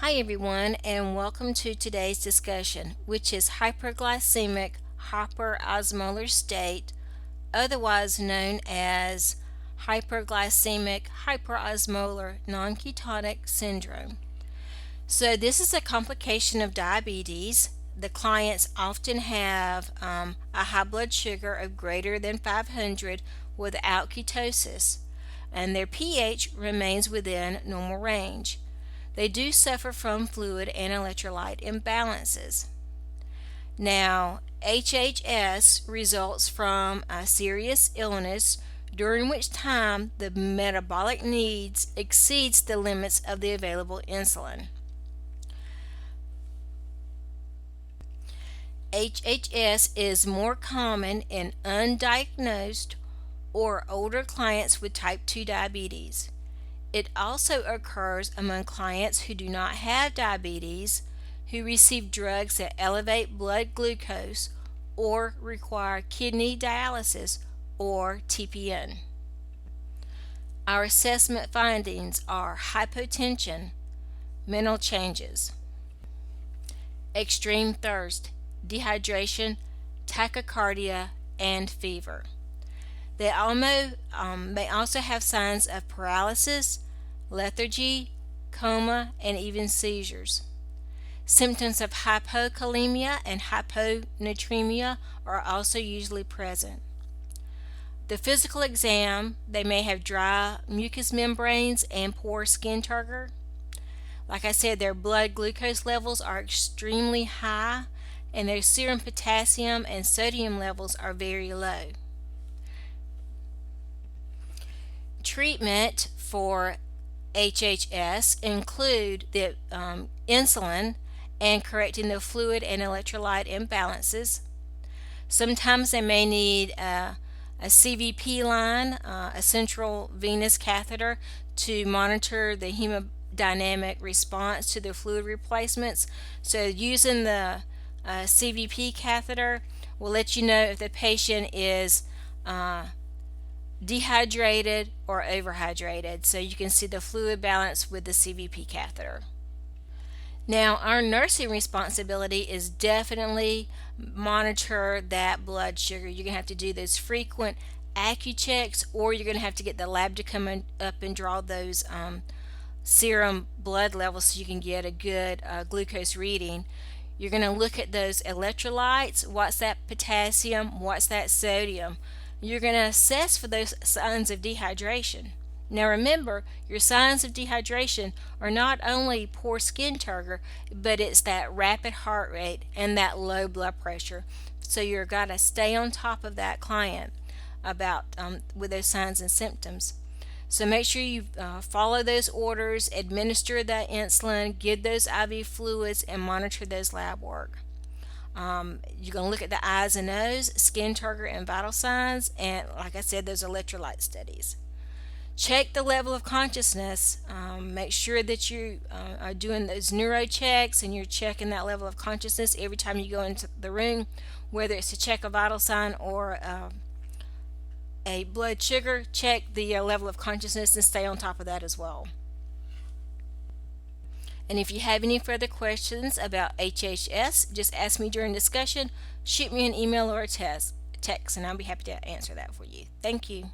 Hi, everyone, and welcome to today's discussion, which is hyperglycemic hyperosmolar state, otherwise known as hyperglycemic hyperosmolar non-ketonic syndrome. So, this is a complication of diabetes. The clients often have a high blood sugar of greater than 500 without ketosis, and their pH remains within normal range. They do suffer from fluid and electrolyte imbalances. Now, HHS results from a serious illness during which time the metabolic needs exceeds the limits of the available insulin. HHS is more common in undiagnosed or older clients with type 2 diabetes. It also occurs among clients who do not have diabetes, who receive drugs that elevate blood glucose, or require kidney dialysis or TPN. Our assessment findings are hypotension, mental changes, extreme thirst, dehydration, tachycardia, and fever. They may also have signs of paralysis, lethargy, coma, and even seizures. Symptoms of hypokalemia and hyponatremia are also usually present. The physical exam, they may have dry mucous membranes and poor skin turgor. Like I said, their blood glucose levels are extremely high, and their serum potassium and sodium levels are very low. Treatment for HHS include the insulin and correcting the fluid and electrolyte imbalances. Sometimes they may need a CVP line, a central venous catheter, to monitor the hemodynamic response to the fluid replacements. So using the CVP catheter will let you know if the patient is dehydrated or overhydrated, so you can see the fluid balance with the CVP catheter. Now, our nursing responsibility is definitely monitor that blood sugar. You're going to have to do those frequent AccuChecks, or you're going to have to get the lab to come up and draw those serum blood levels so you can get a good glucose reading. You're going to look at those electrolytes. What's that potassium? What's that sodium? You're going to assess for those signs of dehydration. Now remember, your signs of dehydration are not only poor skin turgor, but it's that rapid heart rate and that low blood pressure. So you've got to stay on top of that client about with those signs and symptoms. So make sure you follow those orders, administer that insulin, give those IV fluids, and monitor those lab work. You're going to look at the eyes and nose, skin turgor, and vital signs, and like I said, those electrolyte studies. Check the level of consciousness. Make sure that you are doing those neuro checks and you're checking that level of consciousness every time you go into the room, whether it's to check a vital sign or a blood sugar. Check the level of consciousness and stay on top of that as well. And if you have any further questions about HHS, just ask me during discussion, shoot me an email or a text, and I'll be happy to answer that for you. Thank you.